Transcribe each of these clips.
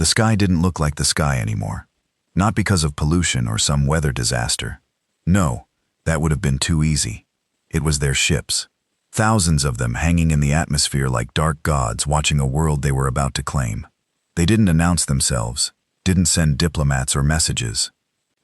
sky didn't look like the sky anymore. Not because of pollution or some weather disaster. No, that would have been too easy. It was their ships. Thousands of them hanging in the atmosphere like dark gods watching a world they were about to claim. They didn't announce themselves, didn't send diplomats or messages.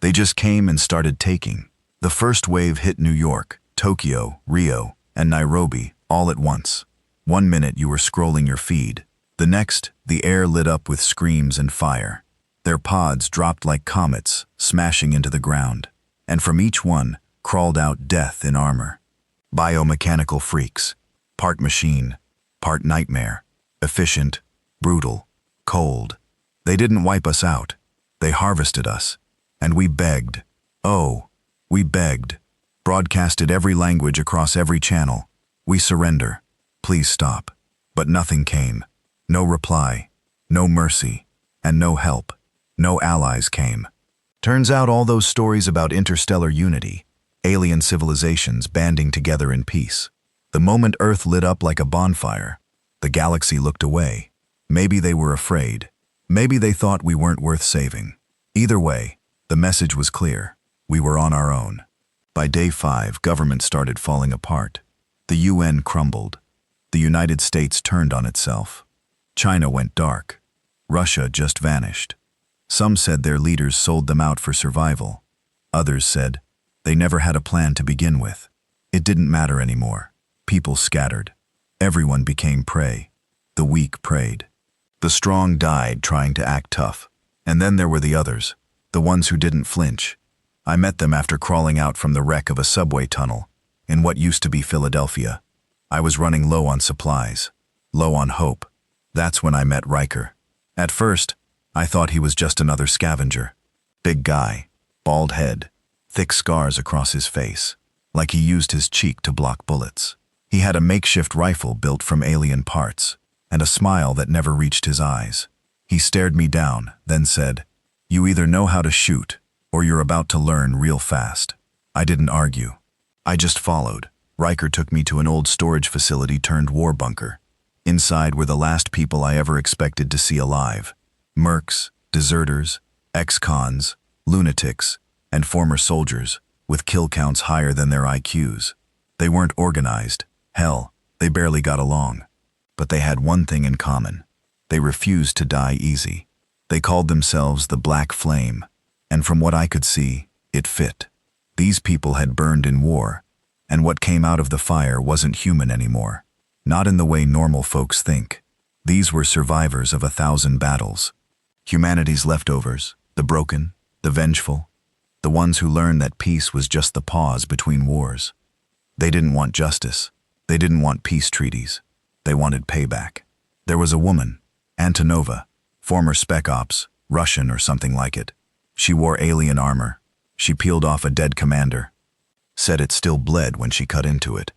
They just came and started taking. The first wave hit New York, Tokyo, Rio, and Nairobi all at once. 1 minute you were scrolling your feed. The next, the air lit up with screams and fire. Their pods dropped like comets, smashing into the ground. And from each one crawled out death in armor. Biomechanical freaks. Part machine, part nightmare. Efficient, brutal, cold. They didn't wipe us out. They harvested us. And we begged. Oh, we begged. Broadcasted every language across every channel. We surrender. Please stop. But nothing came. No reply. No mercy. And no help. No allies came. Turns out all those stories about interstellar unity, alien civilizations banding together in peace. The moment Earth lit up like a bonfire, the galaxy looked away. Maybe they were afraid. Maybe they thought we weren't worth saving. Either way, the message was clear. We were on our own. By day 5, government started falling apart. The UN crumbled. The United States turned on itself. China went dark. Russia just vanished. Some said their leaders sold them out for survival. Others said they never had a plan to begin with. It didn't matter anymore. People scattered. Everyone became prey. The weak preyed. The strong died trying to act tough. And then there were the others, the ones who didn't flinch. I met them after crawling out from the wreck of a subway tunnel in what used to be Philadelphia. I was running low on supplies, low on hope. That's when I met Riker. At first, I thought he was just another scavenger. Big guy, bald head, thick scars across his face, like he used his cheek to block bullets. He had a makeshift rifle built from alien parts, and a smile that never reached his eyes. He stared me down, then said, "You either know how to shoot, or you're about to learn real fast." I didn't argue. I just followed. Riker took me to an old storage facility turned war bunker. Inside were the last people I ever expected to see alive. Mercs, deserters, ex-cons, lunatics, and former soldiers, with kill counts higher than their IQs. They weren't organized. Hell, they barely got along. But they had one thing in common. They refused to die easy. They called themselves the Black Flame, and from what I could see, it fit. These people had burned in war, and what came out of the fire wasn't human anymore. Not in the way normal folks think. These were survivors of 1,000 battles. Humanity's leftovers, the broken, the vengeful, the ones who learned that peace was just the pause between wars. They didn't want justice. They didn't want peace treaties. They wanted payback. There was a woman, Antonova, former Spec Ops, Russian or something like it. She wore alien armor. She peeled off a dead commander. Said it still bled when she cut into it.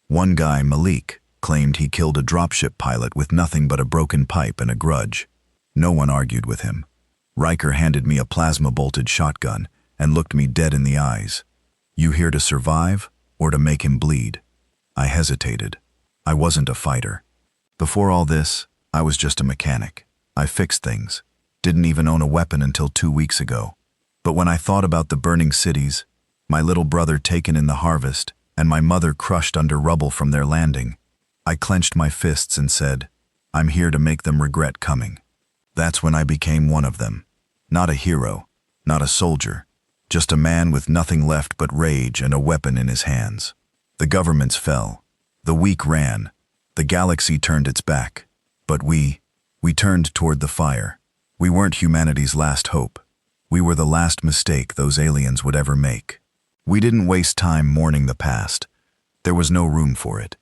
One guy, Malik, claimed he killed a dropship pilot with nothing but a broken pipe and a grudge. No one argued with him. Riker handed me a plasma-bolted shotgun and looked me dead in the eyes. "You here to survive or to make him bleed?" I hesitated. I wasn't a fighter. Before all this, I was just a mechanic. I fixed things. Didn't even own a weapon until 2 weeks ago. But when I thought about the burning cities, my little brother taken in the harvest, and my mother crushed under rubble from their landing, I clenched my fists and said, "I'm here to make them regret coming." That's when I became one of them. Not a hero, not a soldier, just a man with nothing left but rage and a weapon in his hands. The governments fell. The weak ran. The galaxy turned its back. But we turned toward the fire. We weren't humanity's last hope. We were the last mistake those aliens would ever make. We didn't waste time mourning the past. There was no room for it.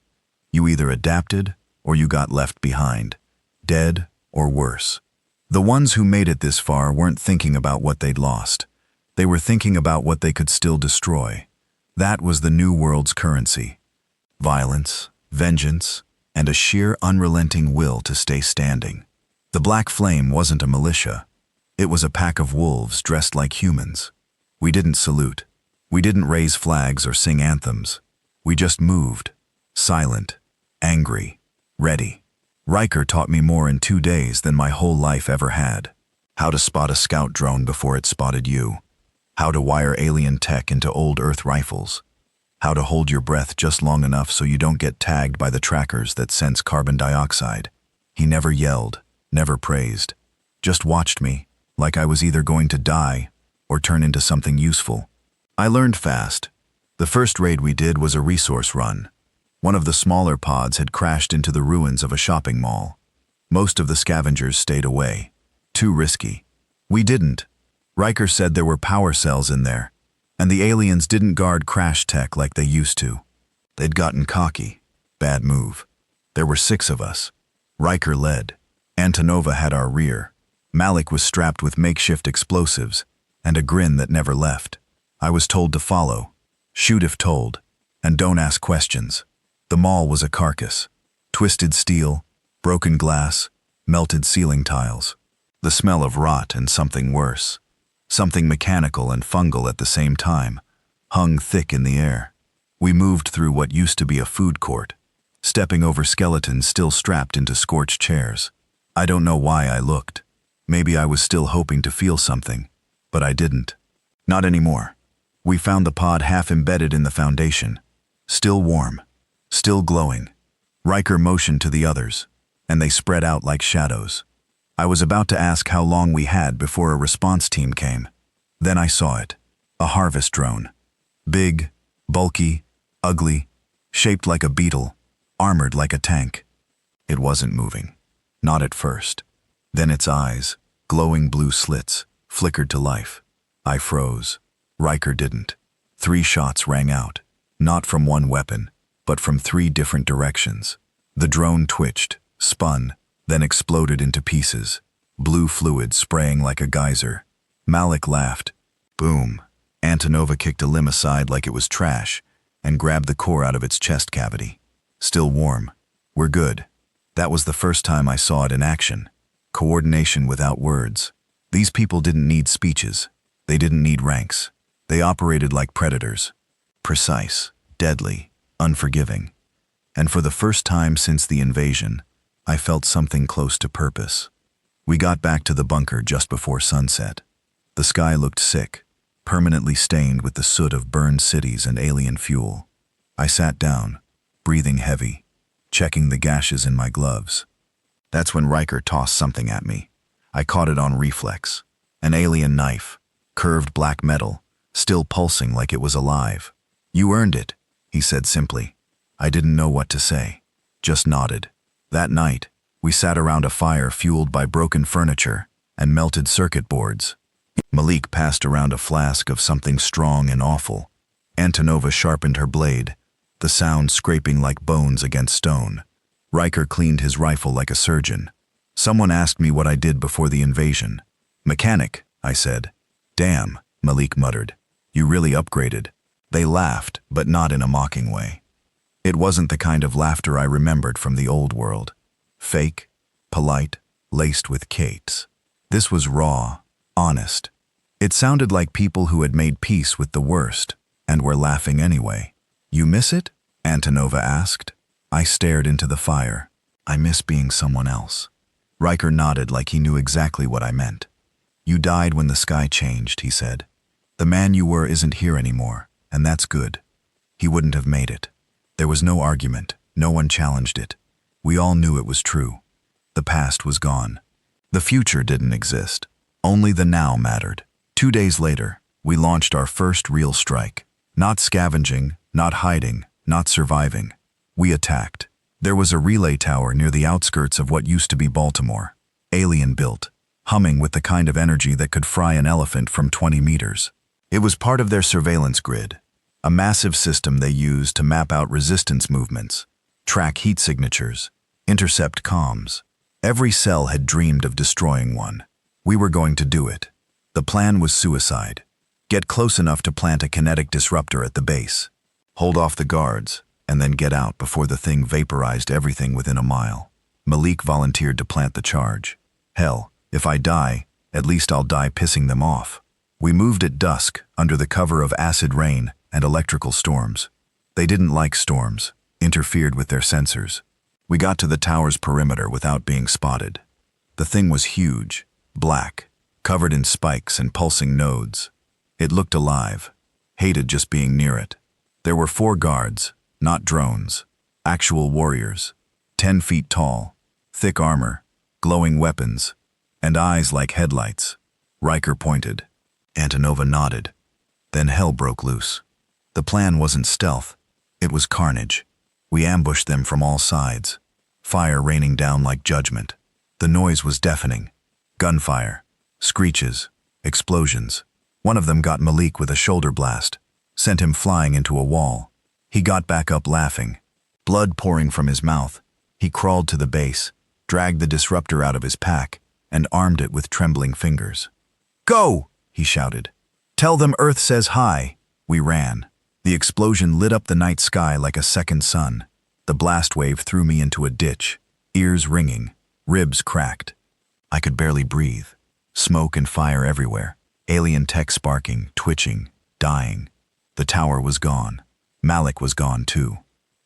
You either adapted or you got left behind, dead or worse. The ones who made it this far weren't thinking about what they'd lost. They were thinking about what they could still destroy. That was the new world's currency. Violence, vengeance, and a sheer unrelenting will to stay standing. The Black Flame wasn't a militia. It was a pack of wolves dressed like humans. We didn't salute. We didn't raise flags or sing anthems. We just moved, silent, angry, ready. Riker taught me more in 2 days than my whole life ever had. How to spot a scout drone before it spotted you. How to wire alien tech into old Earth rifles. How to hold your breath just long enough so you don't get tagged by the trackers that sense carbon dioxide. He never yelled, never praised. Just watched me, like I was either going to die or turn into something useful. I learned fast. The first raid we did was a resource run. One of the smaller pods had crashed into the ruins of a shopping mall. Most of the scavengers stayed away. Too risky. We didn't. Riker said there were power cells in there, and the aliens didn't guard crash tech like they used to. They'd gotten cocky. Bad move. There were 6 of us. Riker led. Antonova had our rear. Malik was strapped with makeshift explosives and a grin that never left. I was told to follow, shoot if told, and don't ask questions. The mall was a carcass. Twisted steel, broken glass, melted ceiling tiles. The smell of rot and something worse. Something mechanical and fungal at the same time, hung thick in the air. We moved through what used to be a food court, stepping over skeletons still strapped into scorched chairs. I don't know why I looked. Maybe I was still hoping to feel something, but I didn't. Not anymore. We found the pod half embedded in the foundation, still warm, still glowing. Riker motioned to the others, and they spread out like shadows. I was about to ask how long we had before a response team came. Then I saw it. A harvest drone. Big, bulky, ugly, shaped like a beetle, armored like a tank. It wasn't moving. Not at first. Then its eyes, glowing blue slits, flickered to life. I froze. Riker didn't. 3 shots rang out, not from one weapon, but from 3 different directions. The drone twitched, spun, then exploded into pieces, blue fluid spraying like a geyser. Malik laughed. Boom. Antonova kicked a limb aside like it was trash and grabbed the core out of its chest cavity. Still warm. We're good. That was the first time I saw it in action. Coordination without words. These people didn't need speeches. They didn't need ranks. They operated like predators. Precise, deadly, unforgiving. And for the first time since the invasion, I felt something close to purpose. We got back to the bunker just before sunset. The sky looked sick, permanently stained with the soot of burned cities and alien fuel. I sat down, breathing heavy, checking the gashes in my gloves. That's when Riker tossed something at me. I caught it on reflex. An alien knife, curved black metal, still pulsing like it was alive. You earned it, he said simply. I didn't know what to say, just nodded. That night, we sat around a fire fueled by broken furniture and melted circuit boards. Malik passed around a flask of something strong and awful. Antonova sharpened her blade, the sound scraping like bones against stone. Riker cleaned his rifle like a surgeon. Someone asked me what I did before the invasion. Mechanic, I said. Damn, Malik muttered. You really upgraded. They laughed, but not in a mocking way. It wasn't the kind of laughter I remembered from the old world. Fake, polite, laced with cates. This was raw, honest. It sounded like people who had made peace with the worst and were laughing anyway. You miss it? Antonova asked. I stared into the fire. I miss being someone else. Riker nodded like he knew exactly what I meant. You died when the sky changed, he said. The man you were isn't here anymore, and that's good. He wouldn't have made it. There was no argument. No one challenged it. We all knew it was true. The past was gone. The future didn't exist. Only the now mattered. 2 days later, we launched our first real strike. Not scavenging, not hiding, not surviving. We attacked. There was a relay tower near the outskirts of what used to be Baltimore. Alien built, humming with the kind of energy that could fry an elephant from 20 meters. It was part of their surveillance grid, a massive system they used to map out resistance movements, track heat signatures, intercept comms. Every cell had dreamed of destroying one. We were going to do it. The plan was suicide. Get close enough to plant a kinetic disruptor at the base, hold off the guards, and then get out before the thing vaporized everything within a mile. Malik volunteered to plant the charge. Hell, if I die, at least I'll die pissing them off. We moved at dusk, under the cover of acid rain and electrical storms. They didn't like storms, interfered with their sensors. We got to the tower's perimeter without being spotted. The thing was huge, black, covered in spikes and pulsing nodes. It looked alive, hated just being near it. There were 4 guards, not drones, actual warriors, 10 feet tall, thick armor, glowing weapons, and eyes like headlights. Riker pointed. Antonova nodded. Then hell broke loose. The plan wasn't stealth, it was carnage. We ambushed them from all sides, fire raining down like judgment. The noise was deafening. Gunfire, screeches, explosions. One of them got Malik with a shoulder blast, sent him flying into a wall. He got back up laughing, blood pouring from his mouth. He crawled to the base, dragged the disruptor out of his pack, and armed it with trembling fingers. "Go!" he shouted. "Tell them Earth says hi." We ran. The explosion lit up the night sky like a second sun. The blast wave threw me into a ditch, ears ringing, ribs cracked. I could barely breathe. Smoke and fire everywhere. Alien tech sparking, twitching, dying. The tower was gone. Malik was gone too.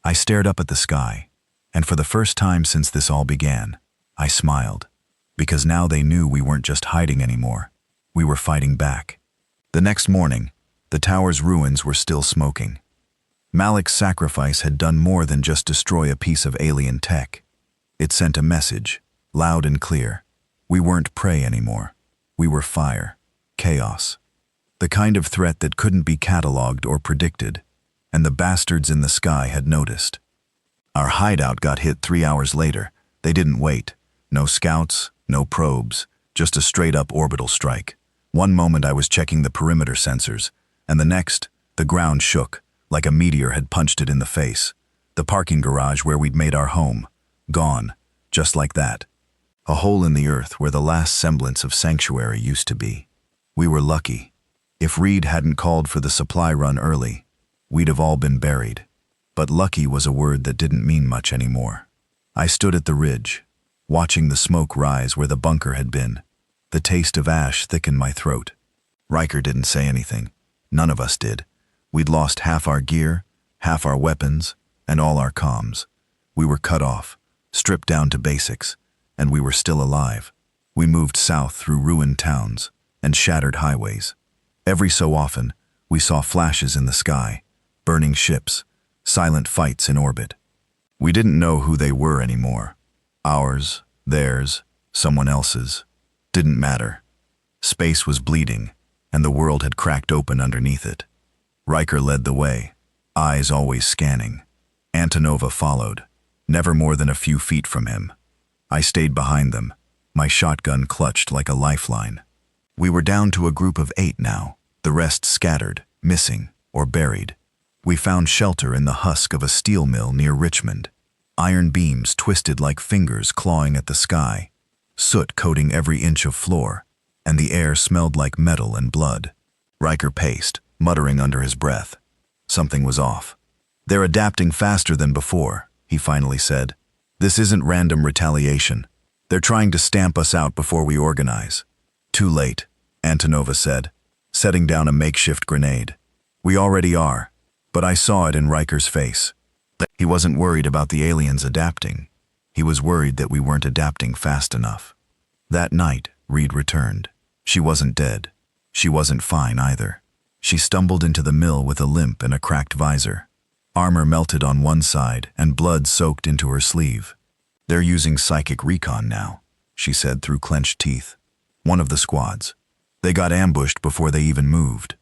I stared up at the sky, and for the first time since this all began, I smiled. Because now they knew we weren't just hiding anymore. We were fighting back. The next morning, the tower's ruins were still smoking. Malik's sacrifice had done more than just destroy a piece of alien tech. It sent a message, loud and clear. We weren't prey anymore. We were fire, chaos. The kind of threat that couldn't be catalogued or predicted, and the bastards in the sky had noticed. Our hideout got hit 3 hours later. They didn't wait. No scouts, no probes, just a straight-up orbital strike. One moment I was checking the perimeter sensors, and the next, the ground shook, like a meteor had punched it in the face. The parking garage where we'd made our home, gone, just like that. A hole in the earth where the last semblance of sanctuary used to be. We were lucky. If Reed hadn't called for the supply run early, we'd have all been buried. But lucky was a word that didn't mean much anymore. I stood at the ridge, watching the smoke rise where the bunker had been. The taste of ash thickened my throat. Riker didn't say anything. None of us did. We'd lost half our gear, half our weapons, and all our comms. We were cut off, stripped down to basics, and we were still alive. We moved south through ruined towns and shattered highways. Every so often, we saw flashes in the sky, burning ships, silent fights in orbit. We didn't know who they were anymore. Ours, theirs, someone else's. Didn't matter. Space was bleeding, and the world had cracked open underneath it. Riker led the way, eyes always scanning. Antonova followed, never more than a few feet from him. I stayed behind them, my shotgun clutched like a lifeline. We were down to a group of 8 now, the rest scattered, missing, or buried. We found shelter in the husk of a steel mill near Richmond. Iron beams twisted like fingers clawing at the sky, soot coating every inch of floor, and the air smelled like metal and blood. Riker paced, muttering under his breath. Something was off. "They're adapting faster than before," he finally said. "This isn't random retaliation. They're trying to stamp us out before we organize." "Too late," Antonova said, setting down a makeshift grenade. "We already are," but I saw it in Riker's face. He wasn't worried about the aliens adapting. He was worried that we weren't adapting fast enough. That night, Reed returned. She wasn't dead. She wasn't fine either. She stumbled into the mill with a limp and a cracked visor. Armor melted on one side and blood soaked into her sleeve. "They're using psychic recon now," she said through clenched teeth. "One of the squads. They got ambushed before they even moved."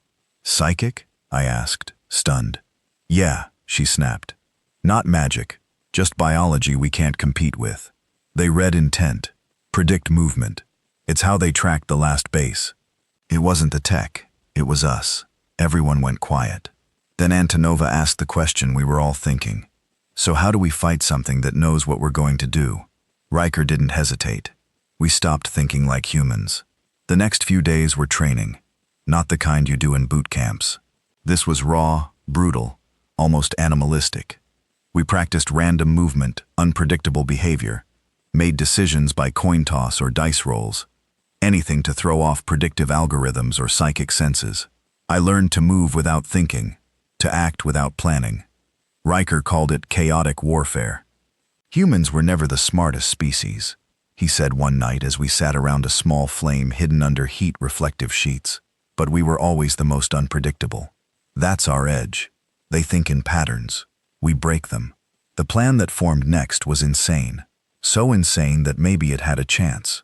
"Psychic?" I asked, stunned. "Yeah," she snapped. "Not magic, just biology we can't compete with. They read intent, predict movement. It's how they tracked the last base." It wasn't the tech, it was us. Everyone went quiet. Then Antonova asked the question we were all thinking. "So how do we fight something that knows what we're going to do?" Riker didn't hesitate. We stopped thinking like humans. The next few days were training, not the kind you do in boot camps. This was raw, brutal, almost animalistic. We practiced random movement, unpredictable behavior, made decisions by coin toss or dice rolls, anything to throw off predictive algorithms or psychic senses. I learned to move without thinking, to act without planning. Riker called it chaotic warfare. Humans were never the smartest species. he said one night as we sat around a small flame hidden under heat-reflective sheets. But we were always the most unpredictable. That's our edge. They think in patterns. We break them. The plan that formed next was insane. So insane that maybe it had a chance.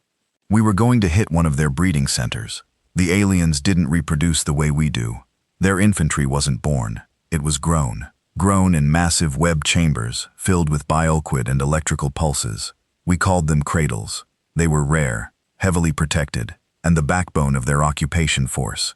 We were going to hit one of their breeding centers. The aliens didn't reproduce the way we do. Their infantry wasn't born. It was grown. Grown in massive web chambers, filled with bioquid and electrical pulses. We called them cradles. They were rare, heavily protected, and the backbone of their occupation force.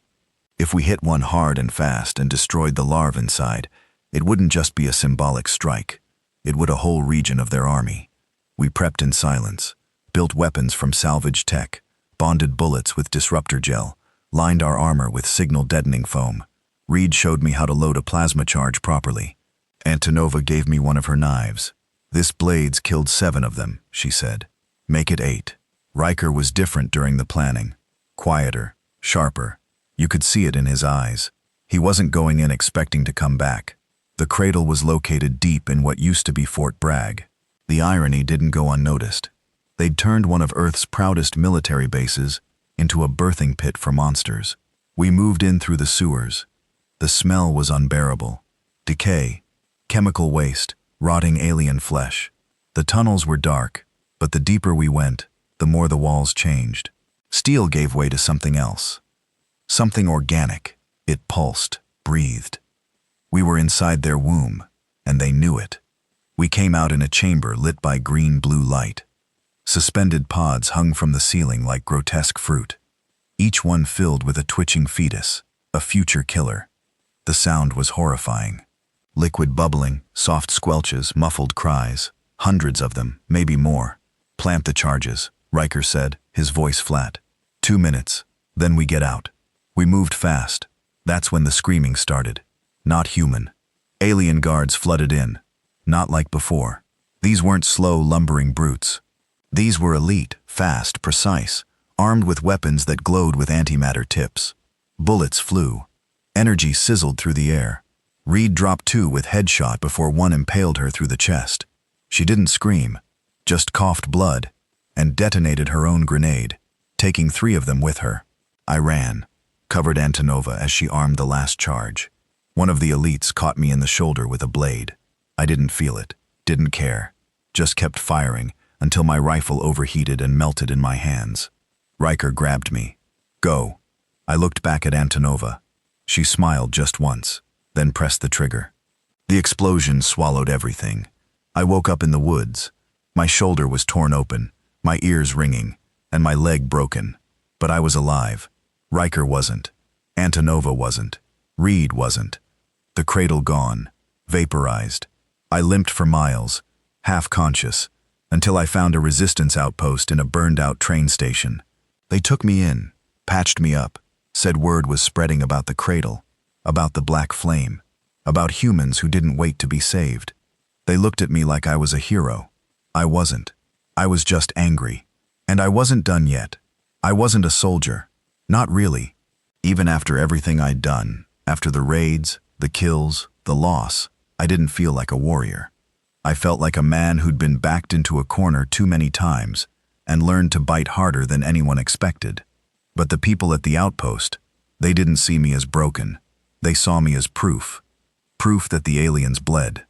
If we hit one hard and fast and destroyed the larvae inside, it wouldn't just be a symbolic strike. It would a whole region of their army. We prepped in silence, built weapons from salvaged tech, bonded bullets with disruptor gel, lined our armor with signal-deadening foam. Reed showed me how to load a plasma charge properly. Antonova gave me one of her knives. "This blade's killed 7 of them," she said. "Make it 8. Riker was different during the planning. Quieter, sharper. You could see it in his eyes. He wasn't going in expecting to come back. The cradle was located deep in what used to be Fort Bragg. The irony didn't go unnoticed. They'd turned one of Earth's proudest military bases into a birthing pit for monsters. We moved in through the sewers. The smell was unbearable. Decay, chemical waste, rotting alien flesh. The tunnels were dark, but the deeper we went, the more the walls changed. Steel gave way to something else. Something organic. It pulsed, breathed. We were inside their womb, and they knew it. We came out in a chamber lit by green-blue light. Suspended pods hung from the ceiling like grotesque fruit, each one filled with a twitching fetus, a future killer. The sound was horrifying. Liquid bubbling, soft squelches, muffled cries, hundreds of them, maybe more. "Plant the charges," Riker said, his voice flat. 2 minutes, then we get out. We moved fast. That's when the screaming started. Not human. Alien guards flooded in. Not like before. These weren't slow, lumbering brutes. These were elite, fast, precise, armed with weapons that glowed with antimatter tips. Bullets flew. Energy sizzled through the air. Reed dropped 2 with headshot before one impaled her through the chest. She didn't scream, just coughed blood, and detonated her own grenade, taking 3 of them with her. I ran, covered Antonova as she armed the last charge. One of the elites caught me in the shoulder with a blade. I didn't feel it, didn't care, just kept firing until my rifle overheated and melted in my hands. Riker grabbed me. "Go." I looked back at Antonova. She smiled just once, then pressed the trigger. The explosion swallowed everything. I woke up in the woods. My shoulder was torn open, my ears ringing, and my leg broken. But I was alive. Riker wasn't. Antonova wasn't. Reed wasn't. The cradle gone, vaporized. I limped for miles, half conscious, until I found a resistance outpost in a burned-out train station. They took me in, patched me up, said word was spreading about the cradle, about the black flame, about humans who didn't wait to be saved. They looked at me like I was a hero. I wasn't. I was just angry. And I wasn't done yet. I wasn't a soldier. Not really. Even after everything I'd done, after the raids, the kills, the loss, I didn't feel like a warrior. I felt like a man who'd been backed into a corner too many times and learned to bite harder than anyone expected. But the people at the outpost, they didn't see me as broken. They saw me as proof. Proof that the aliens bled.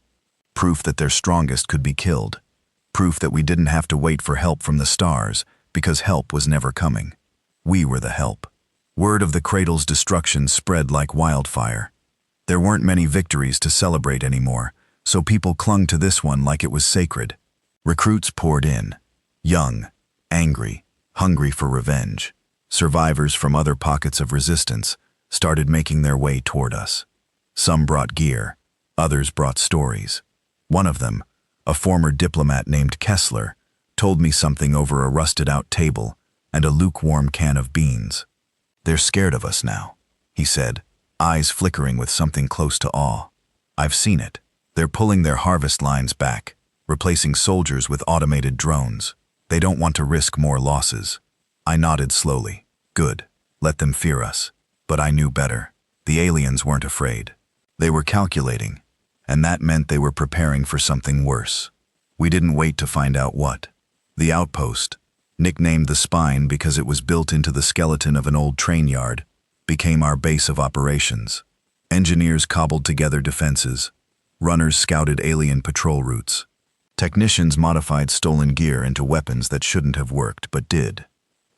Proof that their strongest could be killed. Proof that we didn't have to wait for help from the stars because help was never coming. We were the help. Word of the cradle's destruction spread like wildfire. There weren't many victories to celebrate anymore, so people clung to this one like it was sacred. Recruits poured in. Young, angry, hungry for revenge. Survivors from other pockets of resistance started making their way toward us. Some brought gear, others brought stories. One of them, a former diplomat named Kessler, told me something over a rusted-out table and a lukewarm can of beans. "They're scared of us now," he said, eyes flickering with something close to awe. "I've seen it. They're pulling their harvest lines back, replacing soldiers with automated drones. They don't want to risk more losses." I nodded slowly. Good. Let them fear us. But I knew better. The aliens weren't afraid. They were calculating, and that meant they were preparing for something worse. We didn't wait to find out what. The outpost, Nicknamed the Spine because it was built into the skeleton of an old train yard, became our base of operations. Engineers cobbled together defenses. Runners scouted alien patrol routes. Technicians modified stolen gear into weapons that shouldn't have worked but did.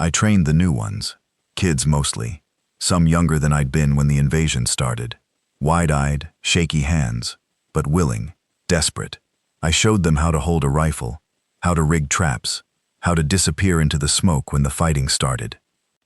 I trained the new ones, kids mostly, some younger than I'd been when the invasion started. Wide-eyed, shaky hands, but willing, desperate. I showed them how to hold a rifle, how to rig traps, how to disappear into the smoke when the fighting started.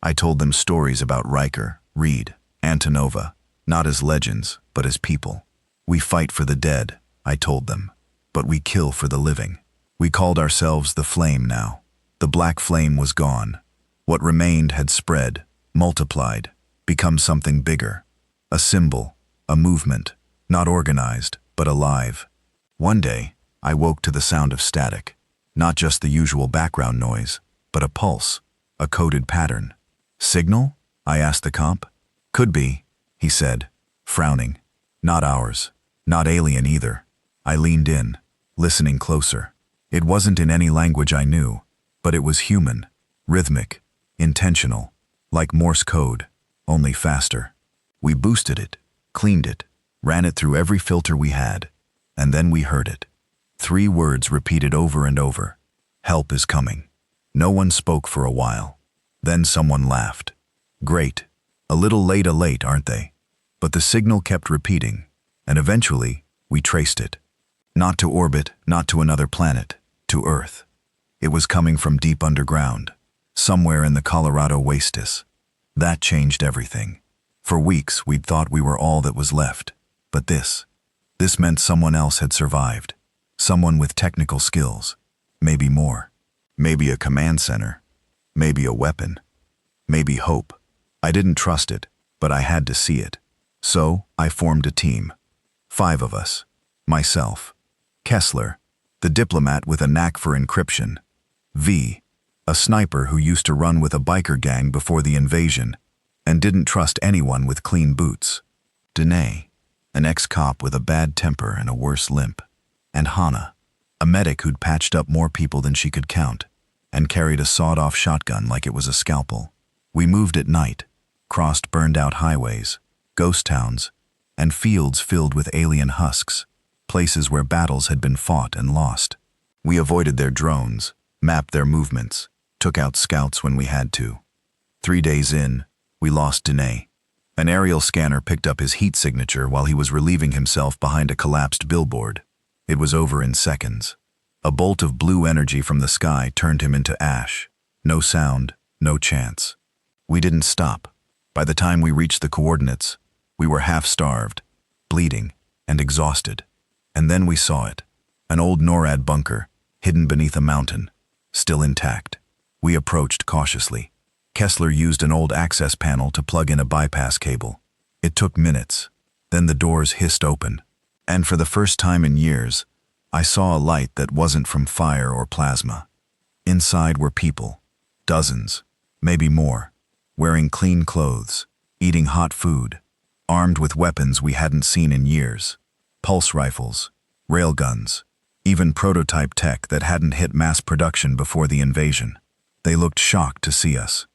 I told them stories about Riker, Reed, Antonova, not as legends, but as people. We fight for the dead, I told them, but we kill for the living. We called ourselves the Flame now. The black flame was gone. What remained had spread, multiplied, become something bigger. A symbol, a movement, not organized, but alive. One day, I woke to the sound of static. Not just the usual background noise, but a pulse, a coded pattern. Signal? I asked the comp. Could be, he said, frowning. Not ours. Not alien either. I leaned in, listening closer. It wasn't in any language I knew, but it was human, rhythmic, intentional, like Morse code, only faster. We boosted it, cleaned it, ran it through every filter we had, and then we heard it. 3 words repeated over and over. Help is coming. No one spoke for a while. Then someone laughed. Great. A little late, aren't they? But the signal kept repeating, and eventually, we traced it. Not to orbit, not to another planet, to Earth. It was coming from deep underground, somewhere in the Colorado wastes. That changed everything. For weeks, we'd thought we were all that was left. But this meant someone else had survived. Someone with technical skills. Maybe more. Maybe a command center. Maybe a weapon. Maybe hope. I didn't trust it, but I had to see it. So, I formed a team. 5 of us. Myself. Kessler, the diplomat with a knack for encryption. V, a sniper who used to run with a biker gang before the invasion and didn't trust anyone with clean boots. Danae, an ex-cop with a bad temper and a worse limp. And Hannah, a medic who'd patched up more people than she could count and carried a sawed-off shotgun like it was a scalpel. We moved at night, crossed burned-out highways, ghost towns, and fields filled with alien husks, places where battles had been fought and lost. We avoided their drones, mapped their movements, took out scouts when we had to. 3 days in, we lost Danae. An aerial scanner picked up his heat signature while he was relieving himself behind a collapsed billboard. It was over in seconds. A bolt of blue energy from the sky turned him into ash. No sound, no chance. We didn't stop. By the time we reached the coordinates, we were half-starved, bleeding, and exhausted. And then we saw it. An old NORAD bunker, hidden beneath a mountain, still intact. We approached cautiously. Kessler used an old access panel to plug in a bypass cable. It took minutes. Then the doors hissed open. And for the first time in years, I saw a light that wasn't from fire or plasma. Inside were people. Dozens, maybe more, wearing clean clothes, eating hot food, armed with weapons we hadn't seen in years. Pulse rifles, railguns, even prototype tech that hadn't hit mass production before the invasion. They looked shocked to see us.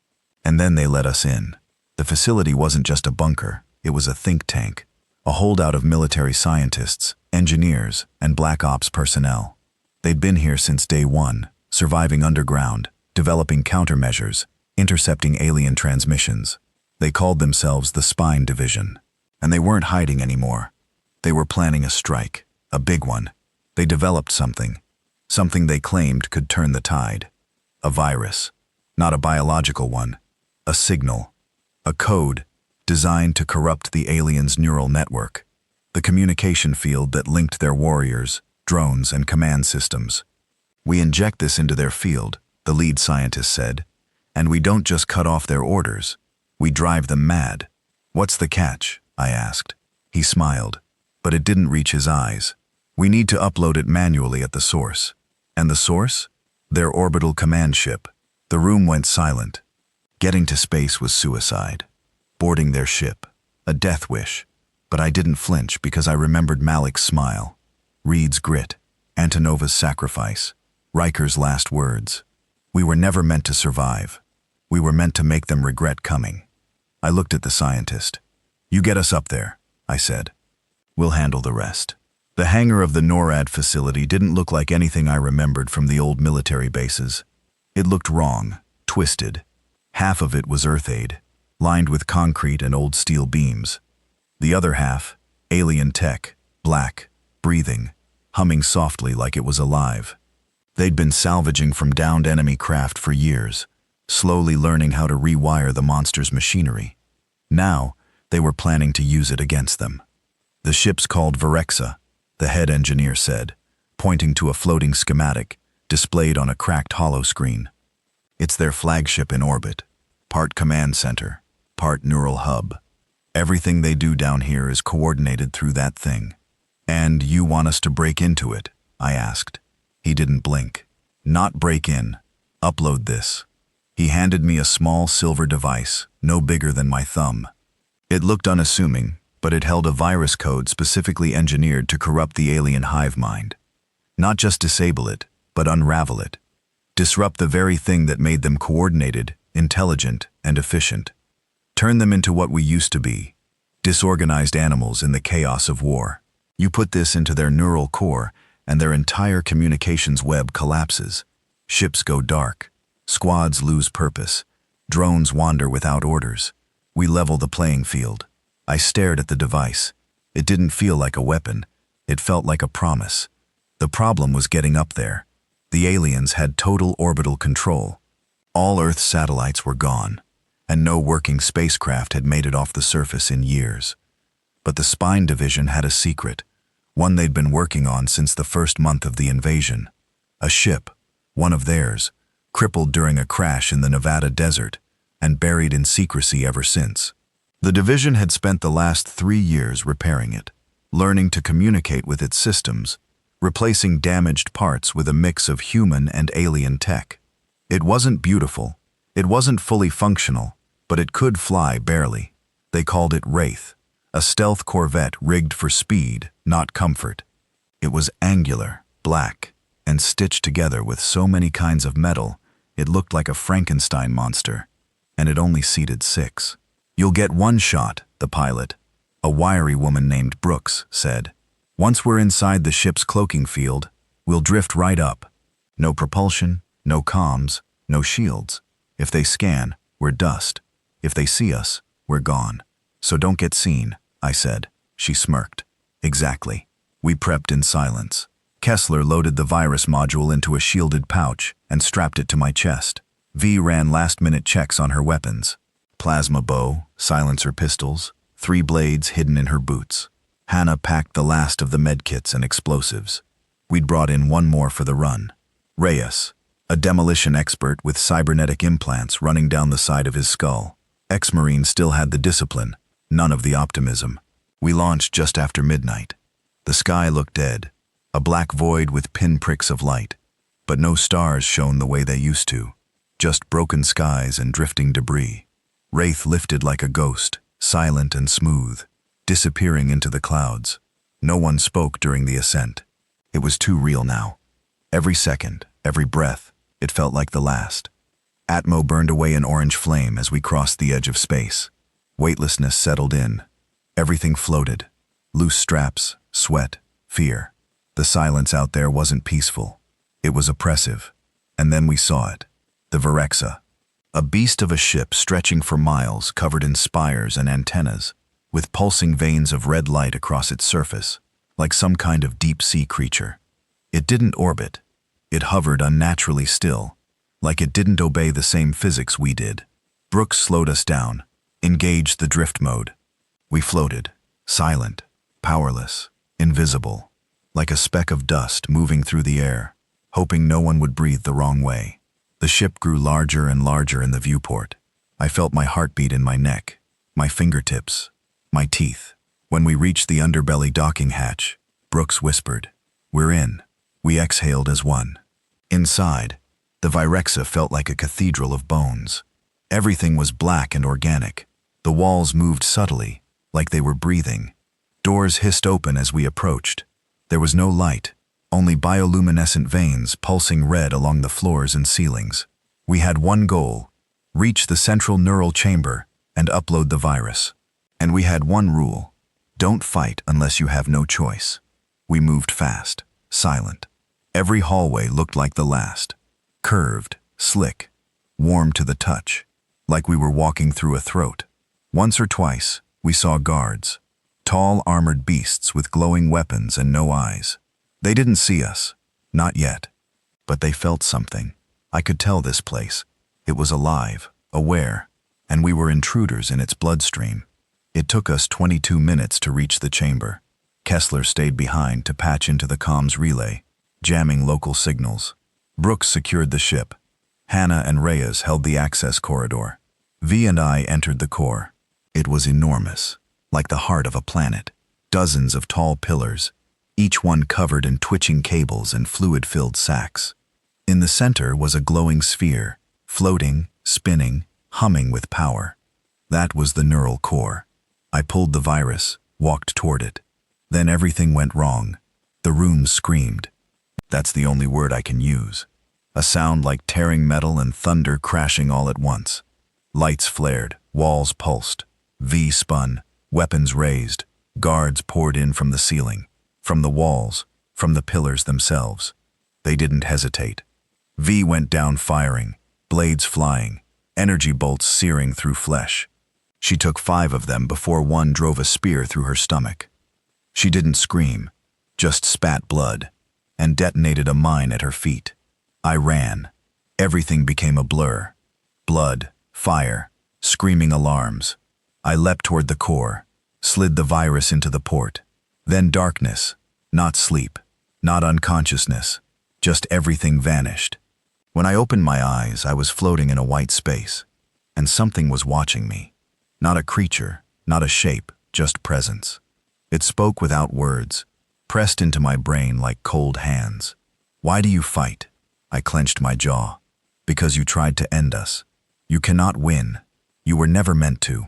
And then they let us in. The facility wasn't just a bunker, it was a think tank, a holdout of military scientists, engineers, and Black Ops personnel. They'd been here since day one, surviving underground, developing countermeasures, intercepting alien transmissions. They called themselves the Spine Division. And they weren't hiding anymore. They were planning a strike, a big one. They developed something they claimed could turn the tide. A virus, not a biological one, a signal, a code designed to corrupt the aliens' neural network, the communication field that linked their warriors, drones, and command systems. We inject this into their field, the lead scientist said, and we don't just cut off their orders, we drive them mad. What's the catch? I asked. He smiled, but it didn't reach his eyes. We need to upload it manually at the source. And the source? Their orbital command ship. The room went silent. Getting to space was suicide. Boarding their ship, a death wish. But I didn't flinch because I remembered Malik's smile, Reed's grit, Antonova's sacrifice, Riker's last words. We were never meant to survive. We were meant to make them regret coming. I looked at the scientist. You get us up there, I said. We'll handle the rest. The hangar of the NORAD facility didn't look like anything I remembered from the old military bases. It looked wrong, twisted. Half of it was Earth aid, lined with concrete and old steel beams. The other half, alien tech, black, breathing, humming softly like it was alive. They'd been salvaging from downed enemy craft for years, slowly learning how to rewire the monster's machinery. Now, they were planning to use it against them. The ship's called Virexa, the head engineer said, pointing to a floating schematic displayed on a cracked hollow screen. It's their flagship in orbit, part command center, part neural hub. Everything they do down here is coordinated through that thing. And you want us to break into it? I asked. He didn't blink. Not break in. Upload this. He handed me a small silver device, no bigger than my thumb. It looked unassuming, but it held a virus code specifically engineered to corrupt the alien hive mind. Not just disable it, but unravel it. Disrupt the very thing that made them coordinated, intelligent, and efficient. Turn them into what we used to be, disorganized animals in the chaos of war. You put this into their neural core, and their entire communications web collapses. Ships go dark. Squads lose purpose. Drones wander without orders. We level the playing field. I stared at the device. It didn't feel like a weapon. It felt like a promise. The problem was getting up there. The aliens had total orbital control. All Earth satellites were gone, and no working spacecraft had made it off the surface in years. But the Spine Division had a secret, one they'd been working on since the first month of the invasion. A ship, one of theirs, crippled during a crash in the Nevada desert, and buried in secrecy ever since. The division had spent the last 3 years repairing it, learning to communicate with its systems, replacing damaged parts with a mix of human and alien tech. It wasn't beautiful, it wasn't fully functional, but it could fly barely. They called it Wraith, a stealth corvette rigged for speed, not comfort. It was angular, black, and stitched together with so many kinds of metal, it looked like a Frankenstein monster, and it only seated 6. You'll get one shot, the pilot, a wiry woman named Brooks, said. Once we're inside the ship's cloaking field, we'll drift right up. No propulsion, no comms, no shields. If they scan, we're dust. If they see us, we're gone. So don't get seen, I said. She smirked. Exactly. We prepped in silence. Kessler loaded the virus module into a shielded pouch and strapped it to my chest. V ran last-minute checks on her weapons. Plasma bow, silencer pistols, 3 blades hidden in her boots. Hannah packed the last of the medkits and explosives. We'd brought in one more for the run. Reyes, a demolition expert with cybernetic implants running down the side of his skull. Ex-Marine still had the discipline, none of the optimism. We launched just after midnight. The sky looked dead, a black void with pinpricks of light. But no stars shone the way they used to, just broken skies and drifting debris. Wraith lifted like a ghost, silent and smooth, disappearing into the clouds. No one spoke during the ascent. It was too real now. Every second, every breath, it felt like the last. Atmo burned away an orange flame as we crossed the edge of space. Weightlessness settled in. Everything floated. Loose straps, sweat, fear. The silence out there wasn't peaceful. It was oppressive. And then we saw it. The Virexa. A beast of a ship stretching for miles, covered in spires and antennas, with pulsing veins of red light across its surface, like some kind of deep-sea creature. It didn't orbit. It hovered unnaturally still, like it didn't obey the same physics we did. Brooks slowed us down, engaged the drift mode. We floated, silent, powerless, invisible, like a speck of dust moving through the air, hoping no one would breathe the wrong way. The ship grew larger and larger in the viewport. I felt my heartbeat in my neck, my fingertips, my teeth. When we reached the underbelly docking hatch, Brooks whispered, "We're in." We exhaled as one. Inside, the Virexa felt like a cathedral of bones. Everything was black and organic. The walls moved subtly, like they were breathing. Doors hissed open as we approached. There was no light, only bioluminescent veins pulsing red along the floors and ceilings. We had one goal: reach the central neural chamber and upload the virus. And we had one rule: don't fight unless you have no choice. We moved fast, silent. Every hallway looked like the last. Curved, slick, warm to the touch, like we were walking through a throat. Once or twice, we saw guards, tall armored beasts with glowing weapons and no eyes. They didn't see us, not yet, but they felt something. I could tell this place. It was alive, aware, and we were intruders in its bloodstream. It took us 22 minutes to reach the chamber. Kessler stayed behind to patch into the comms relay, jamming local signals. Brooks secured the ship. Hannah and Reyes held the access corridor. V and I entered the core. It was enormous, like the heart of a planet. Dozens of tall pillars, each one covered in twitching cables and fluid-filled sacs. In the center was a glowing sphere, floating, spinning, humming with power. That was the neural core. I pulled the virus, walked toward it. Then everything went wrong. The room screamed. That's the only word I can use. A sound like tearing metal and thunder crashing all at once. Lights flared, walls pulsed. V spun, weapons raised. Guards poured in from the ceiling, from the walls, from the pillars themselves. They didn't hesitate. V went down firing, blades flying, energy bolts searing through flesh. She took 5 of them before one drove a spear through her stomach. She didn't scream, just spat blood, and detonated a mine at her feet. I ran. Everything became a blur. Blood, fire, screaming alarms. I leapt toward the core, slid the virus into the port. Then darkness, not sleep, not unconsciousness, just everything vanished. When I opened my eyes, I was floating in a white space, and something was watching me. Not a creature, not a shape, just presence. It spoke without words, pressed into my brain like cold hands. Why do you fight? I clenched my jaw. Because you tried to end us. You cannot win. You were never meant to.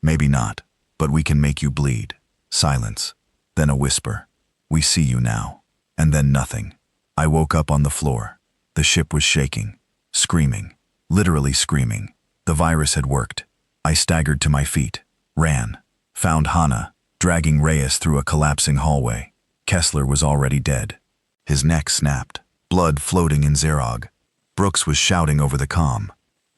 Maybe not, but we can make you bleed. Silence. Then a whisper. We see you now. And then nothing. I woke up on the floor. The ship was shaking, screaming, literally screaming. The virus had worked. I staggered to my feet, ran, found Hannah, dragging Reyes through a collapsing hallway. Kessler was already dead. His neck snapped, blood floating in Zerog. Brooks was shouting over the comm.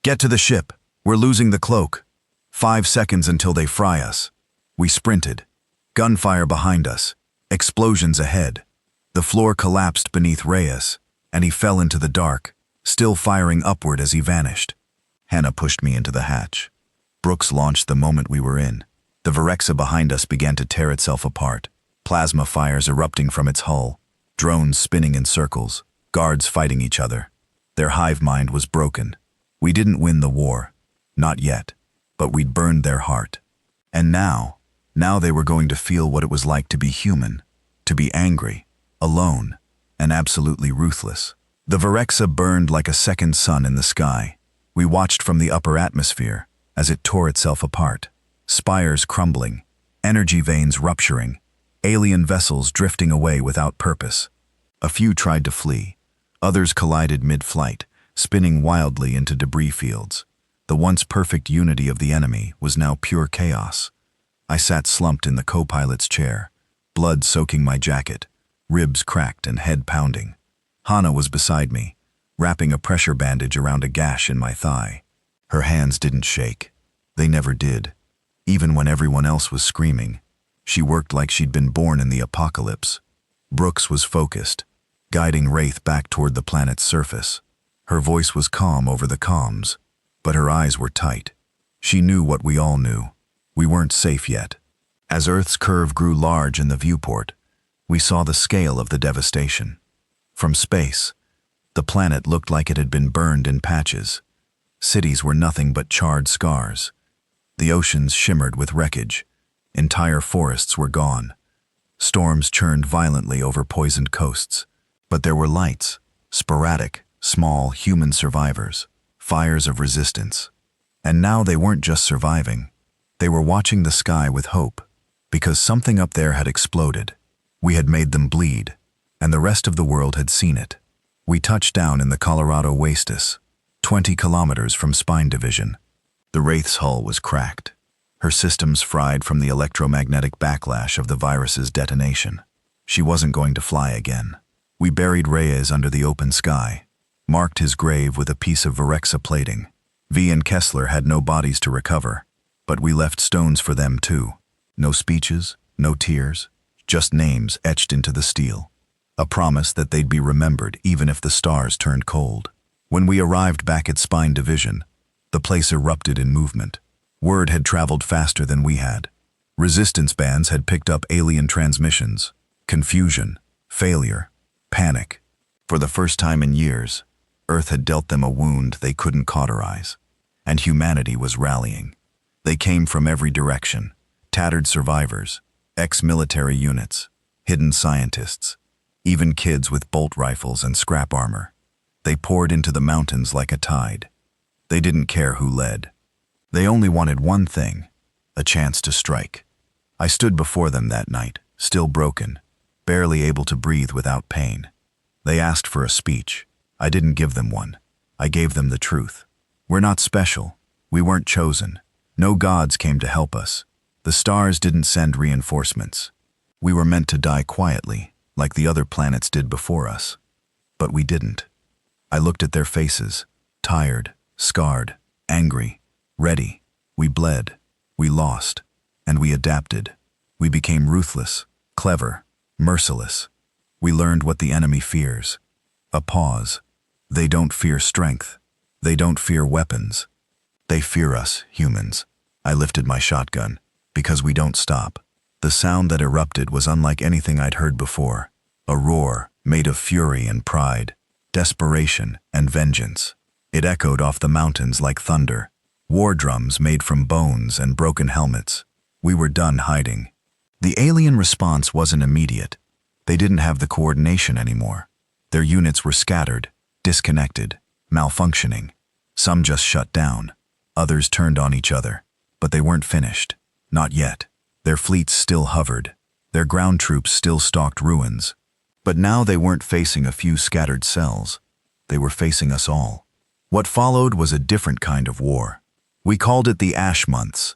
Get to the ship. We're losing the cloak. 5 seconds until they fry us. We sprinted. Gunfire behind us. Explosions ahead. The floor collapsed beneath Reyes, and he fell into the dark, still firing upward as he vanished. Hannah pushed me into the hatch. Brooks launched the moment we were in. The Virexa behind us began to tear itself apart. Plasma fires erupting from its hull. Drones spinning in circles. Guards fighting each other. Their hive mind was broken. We didn't win the war. Not yet. But we'd burned their heart. And now they were going to feel what it was like to be human. To be angry. Alone. And absolutely ruthless. The Virexa burned like a second sun in the sky. We watched from the upper atmosphere as it tore itself apart. Spires crumbling. Energy veins rupturing. Alien vessels drifting away without purpose. A few tried to flee. Others collided mid-flight, spinning wildly into debris fields. The once perfect unity of the enemy was now pure chaos. I sat slumped in the co-pilot's chair, blood soaking my jacket, ribs cracked and head pounding. Hannah was beside me, wrapping a pressure bandage around a gash in my thigh. Her hands didn't shake. They never did. Even when everyone else was screaming, she worked like she'd been born in the apocalypse. Brooks was focused, guiding Wraith back toward the planet's surface. Her voice was calm over the comms, but her eyes were tight. She knew what we all knew. We weren't safe yet. As Earth's curve grew large in the viewport, we saw the scale of the devastation. From space, the planet looked like it had been burned in patches. Cities were nothing but charred scars. The oceans shimmered with wreckage. Entire forests were gone. Storms churned violently over poisoned coasts. But there were lights, sporadic, small human survivors, fires of resistance. And now they weren't just surviving. They were watching the sky with hope, because something up there had exploded. We had made them bleed, and the rest of the world had seen it. We touched down in the Colorado wastes. 20 kilometers from Spine Division. The Wraith's hull was cracked, her systems fried from the electromagnetic backlash of the virus's detonation. She wasn't going to fly again. We buried Reyes under the open sky, marked his grave with a piece of Virexa plating. V and Kessler had no bodies to recover, but we left stones for them too. No speeches, no tears, just names etched into the steel. A promise that they'd be remembered even if the stars turned cold. When we arrived back at Spine Division, the place erupted in movement. Word had traveled faster than we had. Resistance bands had picked up alien transmissions. Confusion, failure, panic. For the first time in years, Earth had dealt them a wound they couldn't cauterize. And humanity was rallying. They came from every direction. Tattered survivors, ex-military units, hidden scientists, even kids with bolt rifles and scrap armor. They poured into the mountains like a tide. They didn't care who led. They only wanted one thing, a chance to strike. I stood before them that night, still broken, barely able to breathe without pain. They asked for a speech. I didn't give them one. I gave them the truth. We're not special. We weren't chosen. No gods came to help us. The stars didn't send reinforcements. We were meant to die quietly, like the other planets did before us. But we didn't. I looked at their faces, tired, scarred, angry, ready. We bled. We lost. And we adapted. We became ruthless, clever, merciless. We learned what the enemy fears. A pause. They don't fear strength. They don't fear weapons. They fear us, humans. I lifted my shotgun, because we don't stop. The sound that erupted was unlike anything I'd heard before. A roar, made of fury and pride, desperation and vengeance. It echoed off the mountains like thunder. War drums made from bones and broken helmets. We were done hiding. The alien response wasn't immediate. They didn't have the coordination anymore. Their units were scattered, disconnected, malfunctioning. Some just shut down. Others turned on each other. But they weren't finished. Not yet. Their fleets still hovered. Their ground troops still stalked ruins. But now they weren't facing a few scattered cells. They were facing us all. What followed was a different kind of war. We called it the Ash Months,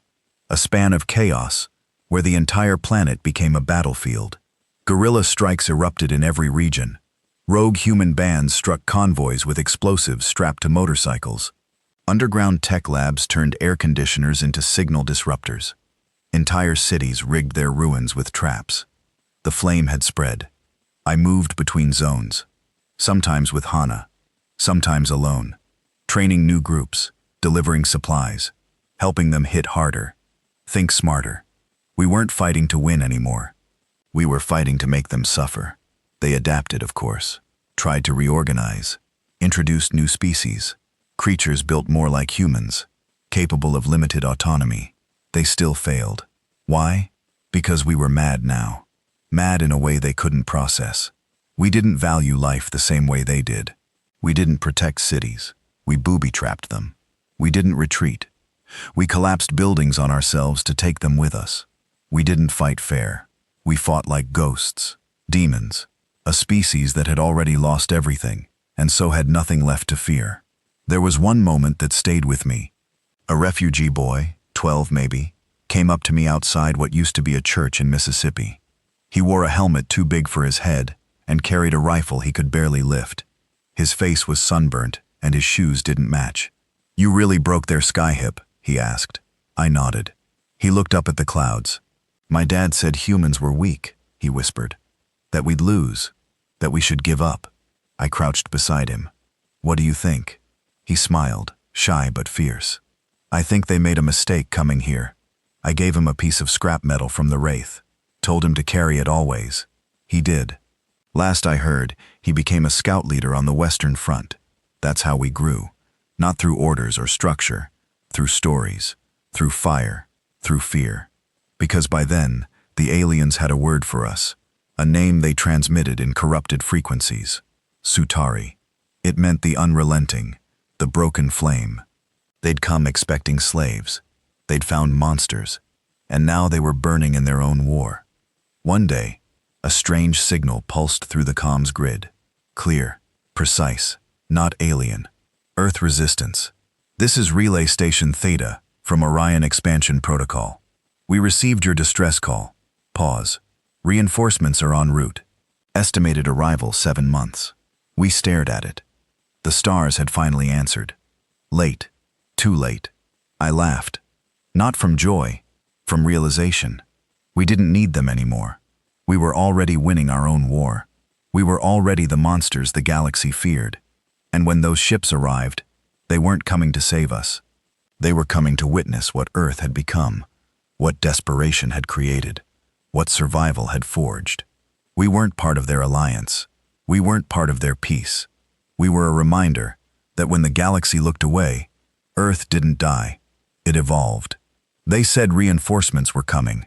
a span of chaos where the entire planet became a battlefield. Guerrilla strikes erupted in every region. Rogue human bands struck convoys with explosives strapped to motorcycles. Underground tech labs turned air conditioners into signal disruptors. Entire cities rigged their ruins with traps. The flame had spread. I moved between zones, sometimes with Hana, sometimes alone, training new groups, delivering supplies, helping them hit harder, think smarter. We weren't fighting to win anymore. We were fighting to make them suffer. They adapted, of course, tried to reorganize, introduced new species, creatures built more like humans, capable of limited autonomy. They still failed. Why? Because we were mad now. Mad in a way they couldn't process. We didn't value life the same way they did. We didn't protect cities. We booby-trapped them. We didn't retreat. We collapsed buildings on ourselves to take them with us. We didn't fight fair. We fought like ghosts, demons, a species that had already lost everything, and so had nothing left to fear. There was one moment that stayed with me. A refugee boy, 12 maybe, came up to me outside what used to be a church in Mississippi. He wore a helmet too big for his head and carried a rifle he could barely lift. His face was sunburnt and his shoes didn't match. "You really broke their sky-hip?" he asked. I nodded. He looked up at the clouds. "My dad said humans were weak," he whispered. "That we'd lose. That we should give up." I crouched beside him. "What do you think?" He smiled, shy but fierce. "I think they made a mistake coming here." I gave him a piece of scrap metal from the Wraith. Told him to carry it always. He did. Last I heard, he became a scout leader on the Western Front. That's how we grew. Not through orders or structure. Through stories. Through fire. Through fear. Because by then, the aliens had a word for us. A name they transmitted in corrupted frequencies. Sutari. It meant the unrelenting. The broken flame. They'd come expecting slaves. They'd found monsters. And now they were burning in their own war. One day, a strange signal pulsed through the comms grid. Clear, precise, not alien. Earth resistance. This is Relay Station Theta from Orion Expansion Protocol. We received your distress call. Pause. Reinforcements are en route. Estimated arrival 7 months. We stared at it. The stars had finally answered. Late. Too late. I laughed. Not from joy, from realization. We didn't need them anymore. We were already winning our own war. We were already the monsters the galaxy feared. And when those ships arrived, they weren't coming to save us. They were coming to witness what Earth had become, what desperation had created, what survival had forged. We weren't part of their alliance. We weren't part of their peace. We were a reminder that when the galaxy looked away, Earth didn't die. It evolved. They said reinforcements were coming.